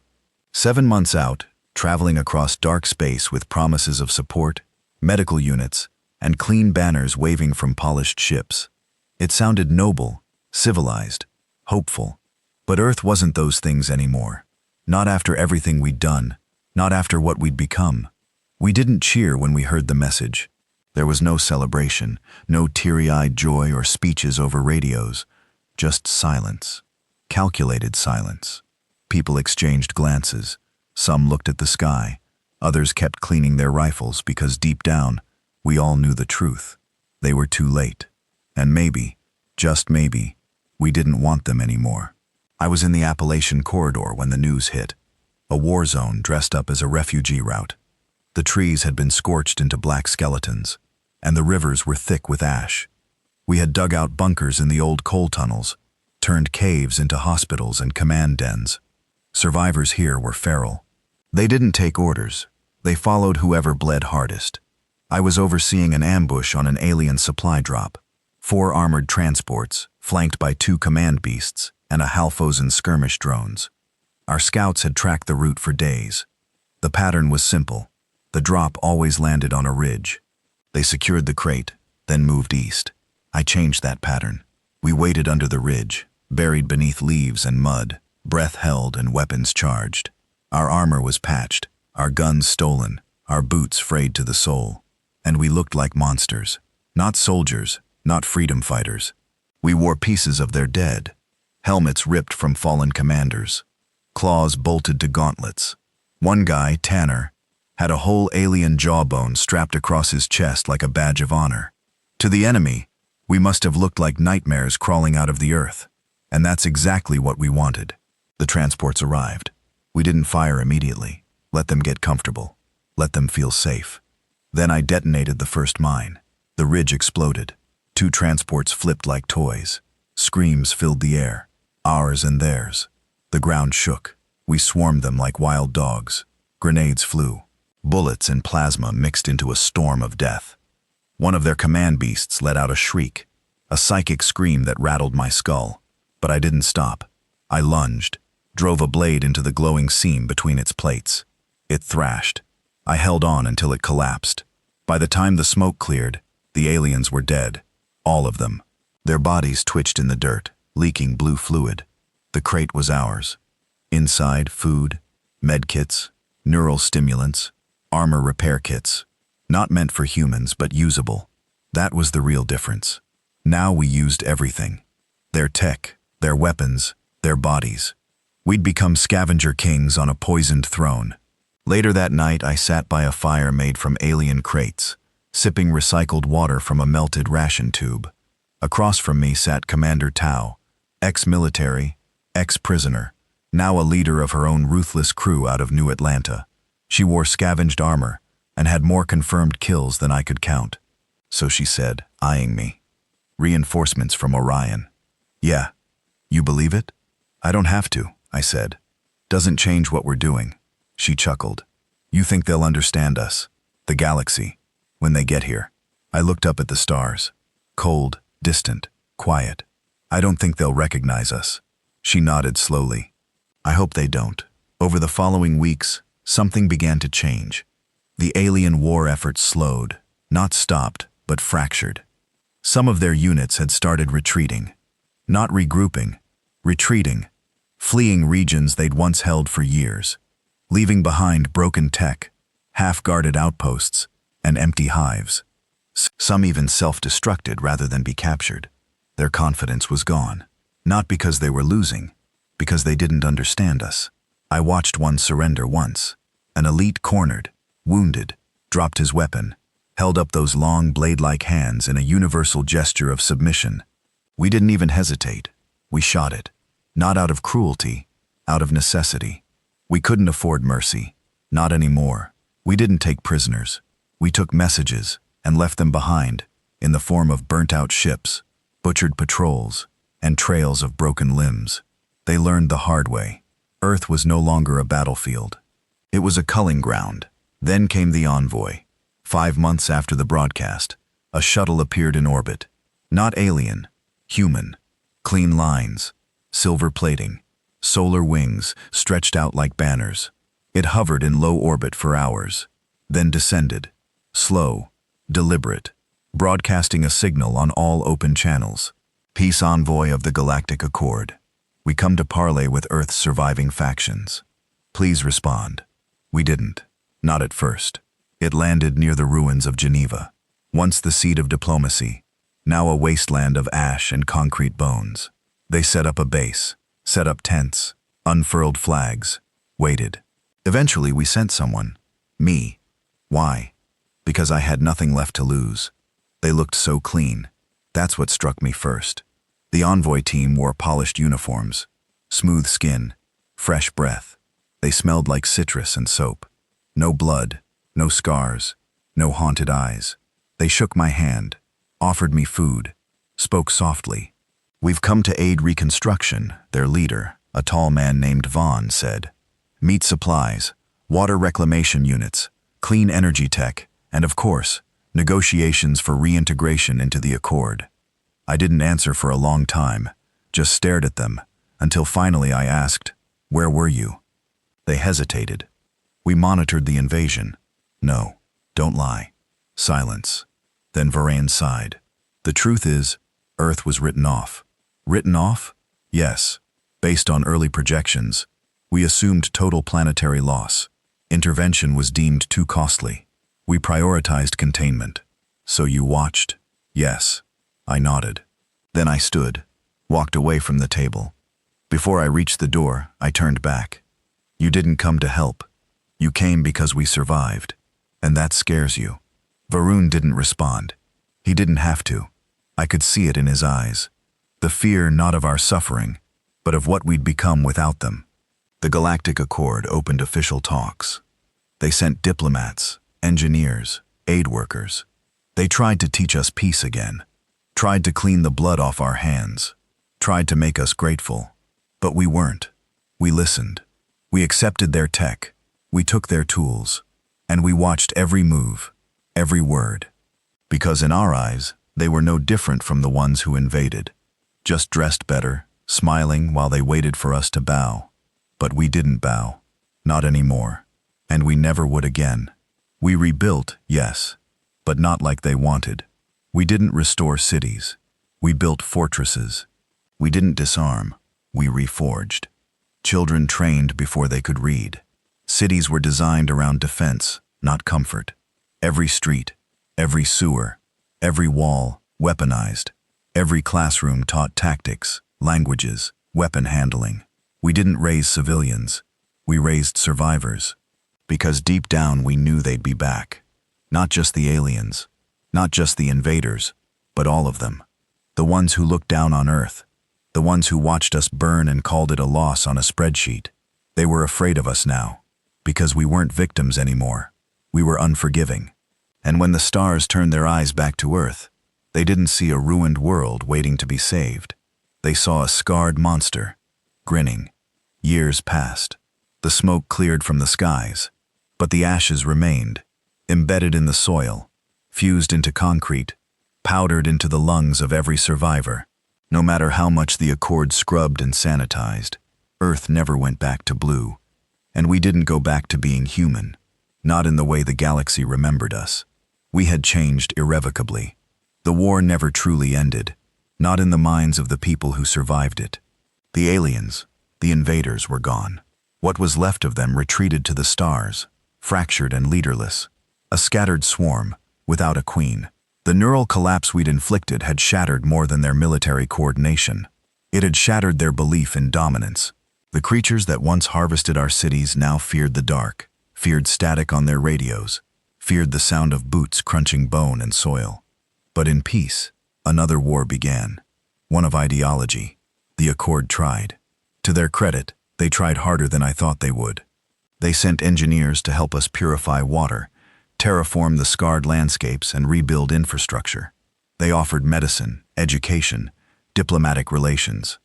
7 months out, traveling across dark space with promises of support, medical units, and clean banners waving from polished ships. It sounded noble, civilized, hopeful. But Earth wasn't those things anymore. Not after everything we'd done, not after what we'd become. We didn't cheer when we heard the message. There was no celebration, no teary-eyed joy or speeches over radios, just silence. Calculated silence. People exchanged glances. Some looked at the sky. Others kept cleaning their rifles because deep down, we all knew the truth. They were too late. And maybe, just maybe, we didn't want them anymore. I was in the Appalachian corridor when the news hit. A war zone dressed up as a refugee route. The trees had been scorched into black skeletons, and the rivers were thick with ash. We had dug out bunkers in the old coal tunnels, turned caves into hospitals and command dens. Survivors here were feral. They didn't take orders. They followed whoever bled hardest. I was overseeing an ambush on an alien supply drop. 4 armored transports, flanked by 2 command beasts and a Halfosen skirmish drones. Our scouts had tracked the route for days. The pattern was simple. The drop always landed on a ridge. They secured the crate, then moved east. I changed that pattern. We waited under the ridge, buried beneath leaves and mud, breath held and weapons charged. Our armor was patched, our guns stolen, our boots frayed to the sole. And we looked like monsters. Not soldiers, not freedom fighters. We wore pieces of their dead. Helmets ripped from fallen commanders. Claws bolted to gauntlets. One guy, Tanner, had a whole alien jawbone strapped across his chest like a badge of honor. To the enemy, we must have looked like nightmares crawling out of the earth. And that's exactly what we wanted. The transports arrived. We didn't fire immediately. Let them get comfortable. Let them feel safe. Then I detonated the first mine. The ridge exploded. 2 transports flipped like toys. Screams filled the air. Ours and theirs. The ground shook. We swarmed them like wild dogs. Grenades flew. Bullets and plasma mixed into a storm of death. One of their command beasts let out a shriek, a psychic scream that rattled my skull. But I didn't stop. I lunged, drove a blade into the glowing seam between its plates. It thrashed. I held on until it collapsed. By the time the smoke cleared, the aliens were dead. All of them. Their bodies twitched in the dirt, leaking blue fluid. The crate was ours. Inside, food, medkits, neural stimulants, armor repair kits. Not meant for humans, but usable. That was the real difference. Now we used everything. Their tech, their weapons, their bodies. We'd become scavenger kings on a poisoned throne. Later that night, I sat by a fire made from alien crates, sipping recycled water from a melted ration tube. Across from me sat Commander Tao, ex-military, ex-prisoner, now a leader of her own ruthless crew out of New Atlanta. She wore scavenged armor and had more confirmed kills than I could count. So she said, eyeing me, "Reinforcements from Orion." "Yeah. You believe it?" "I don't have to," I said. "Doesn't change what we're doing." She chuckled. "You think they'll understand us, the galaxy, when they get here?" I looked up at the stars. Cold, distant, quiet. "I don't think they'll recognize us." She nodded slowly. "I hope they don't." Over the following weeks, something began to change. The alien war effort slowed, not stopped, but fractured. Some of their units had started retreating. Not regrouping, retreating, fleeing regions they'd once held for years, leaving behind broken tech, half-guarded outposts, and empty hives. Some even self-destructed rather than be captured. Their confidence was gone. Not because they were losing, because they didn't understand us. I watched one surrender once. An elite cornered, wounded, dropped his weapon, held up those long blade-like hands in a universal gesture of submission. We didn't even hesitate. We shot it. Not out of cruelty, out of necessity. We couldn't afford mercy. Not anymore. We didn't take prisoners. We took messages and left them behind in the form of burnt-out ships, butchered patrols, and trails of broken limbs. They learned the hard way. Earth was no longer a battlefield. It was a culling ground. Then came the envoy. 5 months after the broadcast, a shuttle appeared in orbit. Not alien, human. Clean lines, silver plating, solar wings stretched out like banners. It hovered in low orbit for hours, then descended, slow, deliberate, broadcasting a signal on all open channels. Peace envoy of the Galactic Accord. We come to parley with Earth's surviving factions. Please respond. We didn't. Not at first. It landed near the ruins of Geneva, once the seat of diplomacy, now a wasteland of ash and concrete bones. They set up a base, set up tents, unfurled flags, waited. Eventually we sent someone. Me. Why? Because I had nothing left to lose. They looked so clean. That's what struck me first. The envoy team wore polished uniforms, smooth skin, fresh breath. They smelled like citrus and soap. No blood, no scars, no haunted eyes. They shook my hand, offered me food, spoke softly. We've come to aid reconstruction, their leader, a tall man named Vaughn, said. Meat supplies, water reclamation units, clean energy tech, and of course, negotiations for reintegration into the Accord. I didn't answer for a long time, just stared at them, until finally I asked, "Where were you?" They hesitated. We monitored the invasion. No, don't lie. Silence. Then Varane sighed. The truth is, Earth was written off. Written off? Yes. Based on early projections, we assumed total planetary loss. Intervention was deemed too costly. We prioritized containment. So you watched? Yes. I nodded. Then I stood, walked away from the table. Before I reached the door, I turned back. You didn't come to help. You came because we survived. And that scares you. Varun didn't respond. He didn't have to. I could see it in his eyes. The fear not of our suffering, but of what we'd become without them. The Galactic Accord opened official talks. They sent diplomats, engineers, aid workers. They tried to teach us peace again. Tried to clean the blood off our hands. Tried to make us grateful. But we weren't. We listened. We accepted their tech. We took their tools. And we watched every move, every word. Because in our eyes, they were no different from the ones who invaded. Just dressed better, smiling while they waited for us to bow. But we didn't bow. Not anymore. And we never would again. We rebuilt, yes, but not like they wanted. We didn't restore cities. We built fortresses. We didn't disarm. We reforged. Children trained before they could read. Cities were designed around defense, not comfort. Every street, every sewer, every wall, weaponized. Every classroom taught tactics, languages, weapon handling. We didn't raise civilians. We raised survivors. Because deep down we knew they'd be back. Not just the aliens, not just the invaders, but all of them. The ones who looked down on Earth. The ones who watched us burn and called it a loss on a spreadsheet. They were afraid of us now. Because we weren't victims anymore. We were unforgiving. And when the stars turned their eyes back to Earth, they didn't see a ruined world waiting to be saved. They saw a scarred monster, grinning. Years passed. The smoke cleared from the skies. But the ashes remained, embedded in the soil, fused into concrete, powdered into the lungs of every survivor. No matter how much the Accord scrubbed and sanitized, Earth never went back to blue. And we didn't go back to being human, not in the way the galaxy remembered us. We had changed irrevocably. The war never truly ended, not in the minds of the people who survived it. The aliens, the invaders, were gone. What was left of them retreated to the stars, fractured and leaderless. A scattered swarm, without a queen. The neural collapse we'd inflicted had shattered more than their military coordination. It had shattered their belief in dominance. The creatures that once harvested our cities now feared the dark, feared static on their radios, feared the sound of boots crunching bone and soil. But in peace, another war began. One of ideology. The Accord tried. To their credit, they tried harder than I thought they would. They sent engineers to help us purify water, terraform the scarred landscapes, and rebuild infrastructure. They offered medicine, education, diplomatic relations.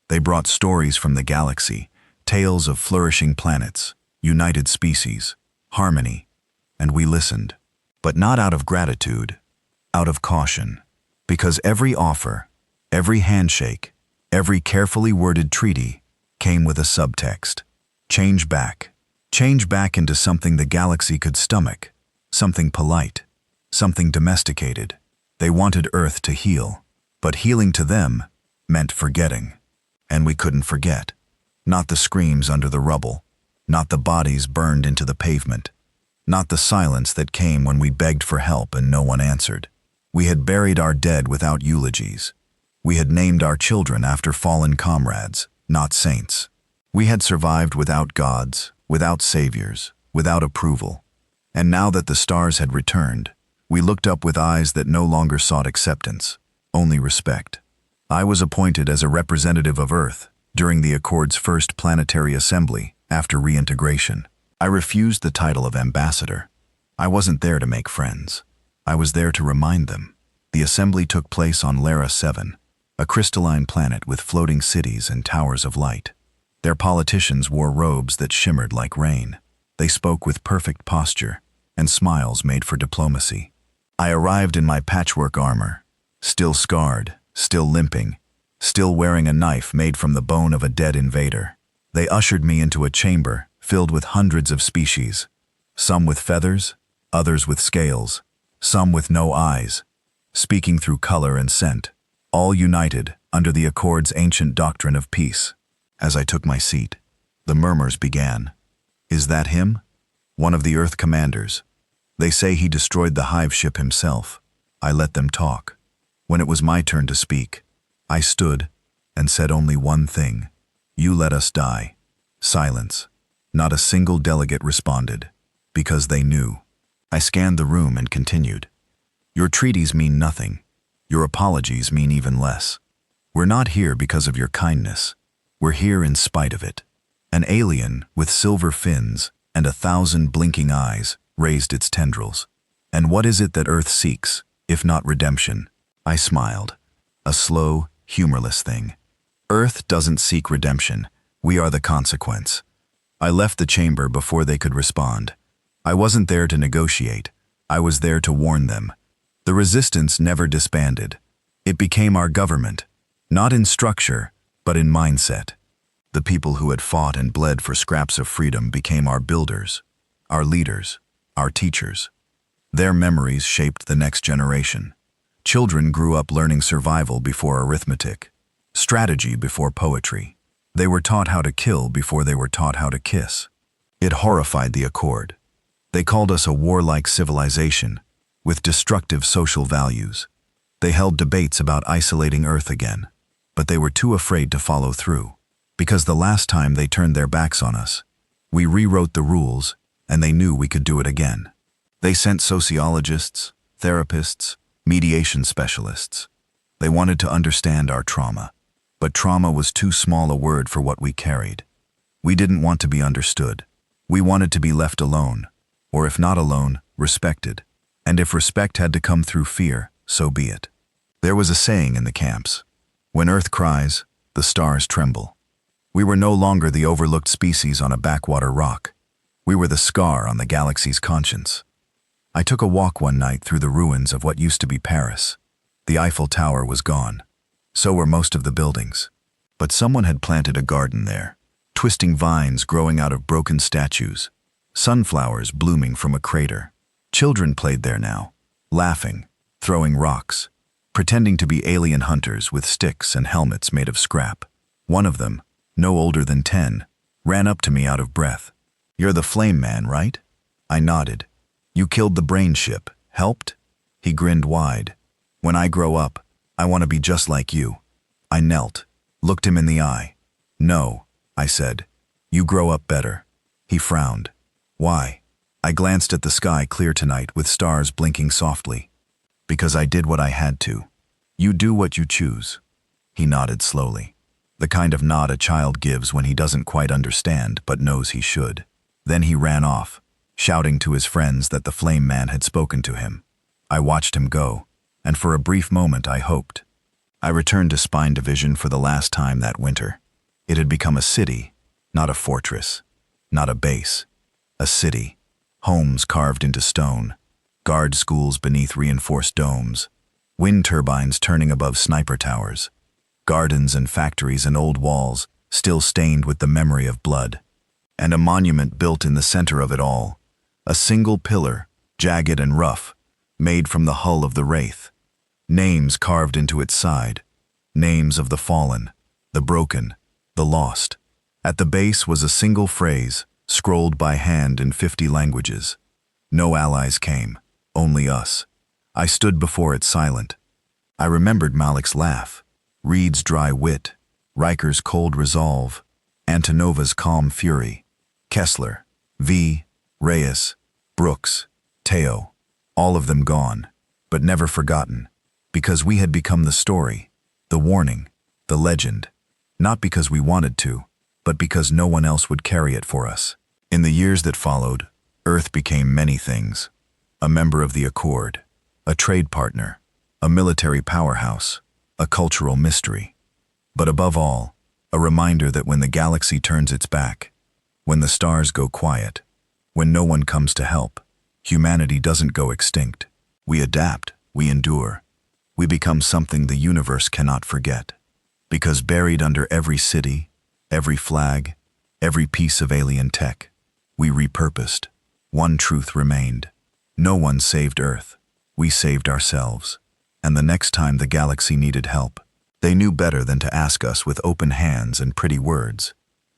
They brought stories from the galaxy, tales of flourishing planets, united species, harmony, and we listened. But not out of gratitude, out of caution. Because every offer, every handshake, every carefully worded treaty came with a subtext. Change back. Change back into something the galaxy could stomach, something polite, something domesticated. They wanted Earth to heal, but healing to them meant forgetting. And we couldn't forget. Not the screams under the rubble, not the bodies burned into the pavement, not the silence that came when we begged for help and no one answered. We had buried our dead without eulogies. We had named our children after fallen comrades, not saints. We had survived without gods, without saviors, without approval. And now that the stars had returned, we looked up with eyes that no longer sought acceptance, only respect. I was appointed as a representative of Earth during the Accord's first planetary assembly after reintegration. I refused the title of ambassador. I wasn't there to make friends. I was there to remind them. The assembly took place on Lara 7, a crystalline planet with floating cities and towers of light. Their politicians wore robes that shimmered like rain. They spoke with perfect posture and smiles made for diplomacy. I arrived in my patchwork armor, still scarred, still limping, still wearing a knife made from the bone of a dead invader. They ushered me into a chamber filled with hundreds of species, some with feathers, others with scales, some with no eyes, speaking through color and scent, all united under the Accord's ancient doctrine of peace. As I took my seat, the murmurs began. Is that him? One of the Earth commanders. They say he destroyed the hive ship himself. I let them talk. When it was my turn to speak, I stood and said only one thing. You let us die. Silence. Not a single delegate responded, because they knew. I scanned the room and continued. Your treaties mean nothing. Your apologies mean even less. We're not here because of your kindness. We're here in spite of it. An alien with silver fins and 1,000 blinking eyes raised its tendrils. And what is it that Earth seeks, if not redemption? I smiled. A slow, humorless thing. Earth doesn't seek redemption. We are the consequence. I left the chamber before they could respond. I wasn't there to negotiate. I was there to warn them. The resistance never disbanded. It became our government, not in structure, but in mindset. The people who had fought and bled for scraps of freedom became our builders, our leaders, our teachers. Their memories shaped the next generation. Children grew up learning survival before arithmetic, strategy before poetry. They were taught how to kill before they were taught how to kiss. It horrified the Accord. They called us a warlike civilization, with destructive social values. They held debates about isolating Earth again, but they were too afraid to follow through. Because the last time they turned their backs on us, we rewrote the rules, and they knew we could do it again. They sent sociologists, therapists, mediation specialists. They wanted to understand our trauma, but trauma was too small a word for what we carried. We didn't want to be understood. We wanted to be left alone, or if not alone, respected. And if respect had to come through fear, so be it. There was a saying in the camps, when Earth cries, the stars tremble. We were no longer the overlooked species on a backwater rock. We were the scar on the galaxy's conscience. I took a walk one night through the ruins of what used to be Paris. The Eiffel Tower was gone. So were most of the buildings. But someone had planted a garden there, twisting vines growing out of broken statues, sunflowers blooming from a crater. Children played there now, laughing, throwing rocks, pretending to be alien hunters with sticks and helmets made of scrap. One of them, no older than 10, ran up to me out of breath. You're the Flame Man, right? I nodded. You killed the brain ship, helped? He grinned wide. When I grow up, I want to be just like you. I knelt, looked him in the eye. No, I said. You grow up better. He frowned. Why? I glanced at the sky clear tonight with stars blinking softly. Because I did what I had to. You do what you choose. He nodded slowly. The kind of nod a child gives when he doesn't quite understand but knows he should. Then he ran off, shouting to his friends that the Flame Man had spoken to him. I watched him go, and for a brief moment I hoped. I returned to Spine Division for the last time that winter. It had become a city, not a fortress, not a base. A city, homes carved into stone, guard schools beneath reinforced domes, wind turbines turning above sniper towers, gardens and factories and old walls still stained with the memory of blood, and a monument built in the center of it all, a single pillar, jagged and rough, made from the hull of the Wraith. Names carved into its side, names of the fallen, the broken, the lost. At the base was a single phrase, scrolled by hand in 50 languages. No allies came, only us. I stood before it silent. I remembered Malik's laugh, Reed's dry wit, Riker's cold resolve, Antonova's calm fury, Kessler, V, Reyes, Brooks, Teo, all of them gone, but never forgotten, because we had become the story, the warning, the legend, not because we wanted to, but because no one else would carry it for us. In the years that followed, Earth became many things. A member of the Accord, a trade partner, a military powerhouse, a cultural mystery. But above all, a reminder that when the galaxy turns its back, when the stars go quiet, when no one comes to help, humanity doesn't go extinct. We adapt, we endure. We become something the universe cannot forget. Because buried under every city, every flag, every piece of alien tech, we repurposed. One truth remained. No one saved Earth. We saved ourselves. And the next time the galaxy needed help, they knew better than to ask us with open hands and pretty words,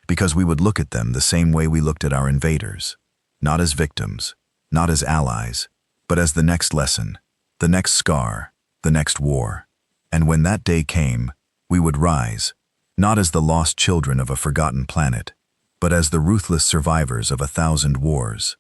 because we would look at them the same way we looked at our invaders, not as victims, not as allies, but as the next lesson, the next scar, the next war. And when that day came, we would rise, not as the lost children of a forgotten planet, but as the ruthless survivors of 1,000 wars.